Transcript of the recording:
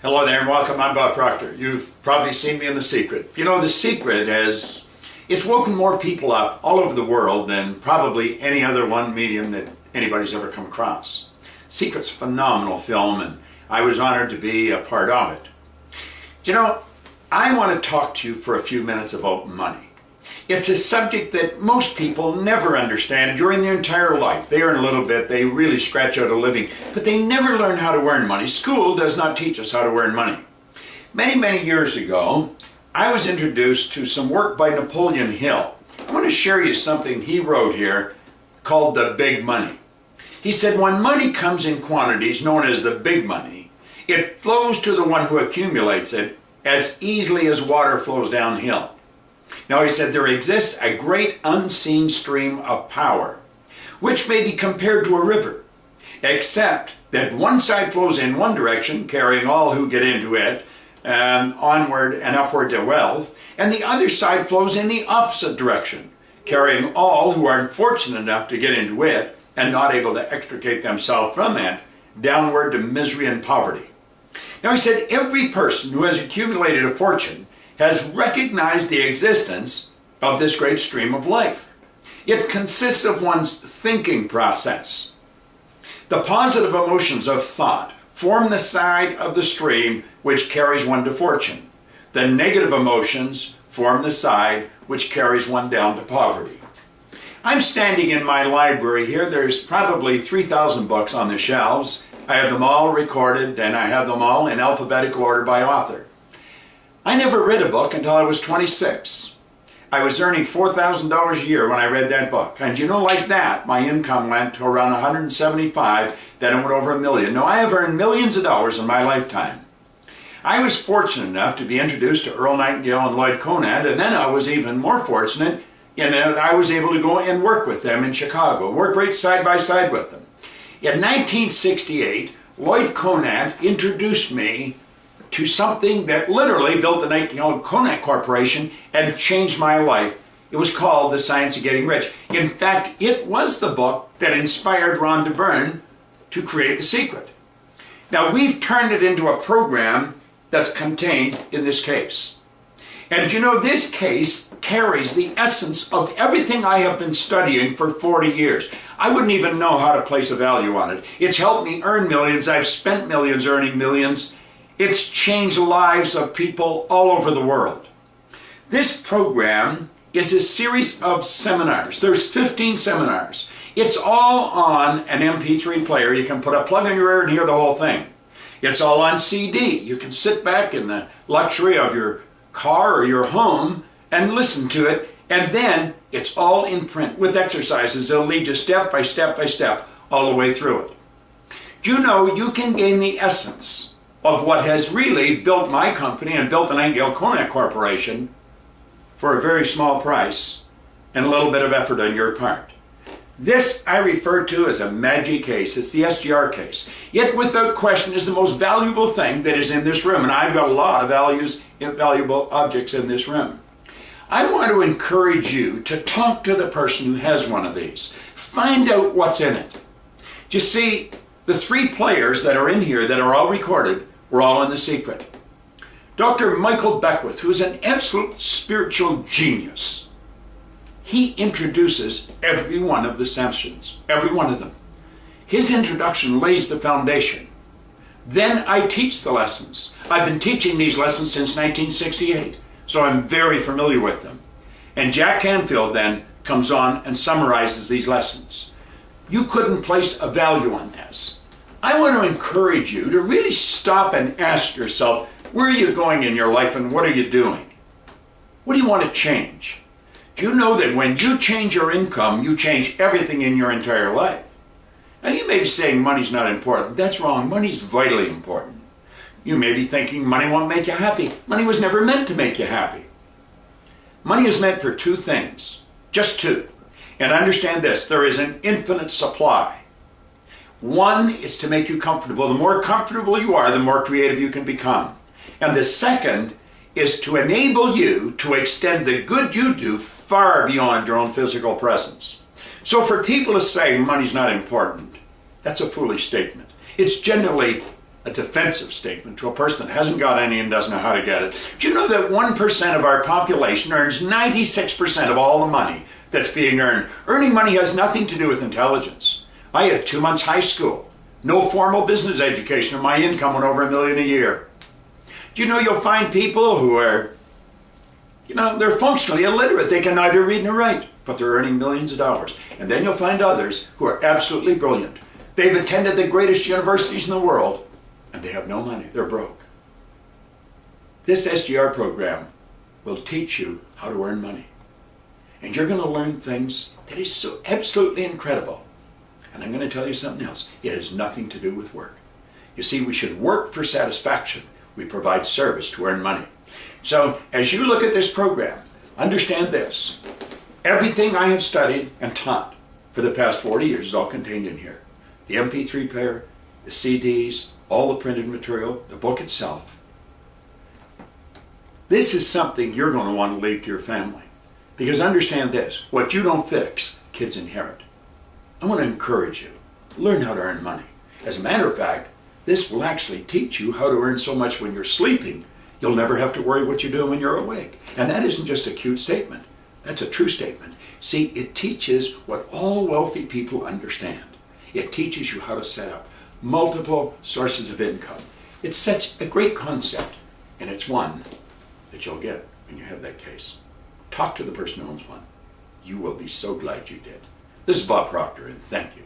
Hello there and welcome. I'm Bob Proctor. You've probably seen me in The Secret. You know, The Secret it's woken more people up all over the world than probably any other one medium that anybody's ever come across. Secret's a phenomenal film and I was honored to be a part of it. You know, I want to talk to you for a few minutes about money. It's a subject that most people never understand during their entire life. They earn a little bit, they really scratch out a living, but they never learn how to earn money. School does not teach us how to earn money. Many years ago, I was introduced to some work by Napoleon Hill. I want to share you something he wrote here called The Big Money. He said, when money comes in quantities known as the big money, it flows to the one who accumulates it as easily as water flows downhill. Now, he said, there exists a great unseen stream of power, which may be compared to a river, except that one side flows in one direction, carrying all who get into it, onward and upward to wealth, and the other side flows in the opposite direction, carrying all who aren't fortunate enough to get into it and not able to extricate themselves from it, downward to misery and poverty. Now, he said, every person who has accumulated a fortune has recognized the existence of this great stream of life. It consists of one's thinking process. The positive emotions of thought form the side of the stream which carries one to fortune. The negative emotions form the side which carries one down to poverty. I'm standing in my library here. There's probably 3,000 books on the shelves. I have them all recorded and I have them all in alphabetical order by author. I never read a book until I was 26. I was earning $4,000 a year when I read that book. And you know, like that, my income went to around 175, then it went over $1 million. Now, I have earned millions of dollars in my lifetime. I was fortunate enough to be introduced to Earl Nightingale and Lloyd Conant, and then I was even more fortunate in that I was able to go and work with them in Chicago, work right side by side with them. In 1968, Lloyd Conant introduced me to something that literally built the Nightingale Conant Corporation and changed my life. It was called The Science of Getting Rich. In fact, it was the book that inspired Ron DeBern to create The Secret. Now, we've turned it into a program that's contained in this case. And you know, this case carries the essence of everything I have been studying for 40 years. I wouldn't even know how to place a value on it. It's helped me earn millions. I've spent millions earning millions. It's changed the lives of people all over the world. This program is a series of seminars. There's 15 seminars. It's all on an MP3 player. You can put a plug in your ear and hear the whole thing. It's all on CD. You can sit back in the luxury of your car or your home and listen to it. And then it's all in print with exercises that'll lead you step by step by step all the way through it. Do you know you can gain the essence of what has really built my company and built the Nightingale Conant Corporation for a very small price and a little bit of effort on your part. This I refer to as a magic case. It's the SGR case. It, without question, is the most valuable thing that is in this room, and I've got a lot of valuable objects in this room. I want to encourage you to talk to the person who has one of these. Find out what's in it. You see, the 3 players that are in here that are all recorded were all in The Secret. Dr. Michael Beckwith, who's an absolute spiritual genius, he introduces every one of the sessions, every one of them. His introduction lays the foundation. Then I teach the lessons. I've been teaching these lessons since 1968, so I'm very familiar with them. And Jack Canfield then comes on and summarizes these lessons. You couldn't place a value on this. I want to encourage you to really stop and ask yourself, where are you going in your life and what are you doing? What do you want to change? Do you know that when you change your income, you change everything in your entire life? Now, you may be saying money's not important. That's wrong. Money's vitally important. You may be thinking money won't make you happy. Money was never meant to make you happy. Money is meant for 2 things, just 2. And understand this, there is an infinite supply. One is to make you comfortable. The more comfortable you are, the more creative you can become. And the second is to enable you to extend the good you do far beyond your own physical presence. So for people to say money's not important, that's a foolish statement. It's generally a defensive statement to a person that hasn't got any and doesn't know how to get it. Do you know that 1% of our population earns 96% of all the money that's being earned? Earning money has nothing to do with intelligence. I had 2 months high school, no formal business education, and my income went over $1 million a year. Do you know you'll find people who are, they're functionally illiterate. They can neither read nor write, but they're earning millions of dollars. And then you'll find others who are absolutely brilliant. They've attended the greatest universities in the world, and they have no money. They're broke. This SGR program will teach you how to earn money. And you're going to learn things that is so absolutely incredible. And I'm going to tell you something else. It has nothing to do with work. You see, we should work for satisfaction. We provide service to earn money. So as you look at this program, understand this. Everything I have studied and taught for the past 40 years is all contained in here. The MP3 player, the CDs, all the printed material, the book itself. This is something you're going to want to leave to your family. Because understand this, what you don't fix, kids inherit. I want to encourage you, learn how to earn money. As a matter of fact, this will actually teach you how to earn so much when you're sleeping, you'll never have to worry what you do when you're awake. And that isn't just a cute statement, that's a true statement. See, it teaches what all wealthy people understand. It teaches you how to set up multiple sources of income. It's such a great concept, and it's one that you'll get when you have that case. Talk to the person who owns one. You will be so glad you did. This is Bob Proctor, and thank you.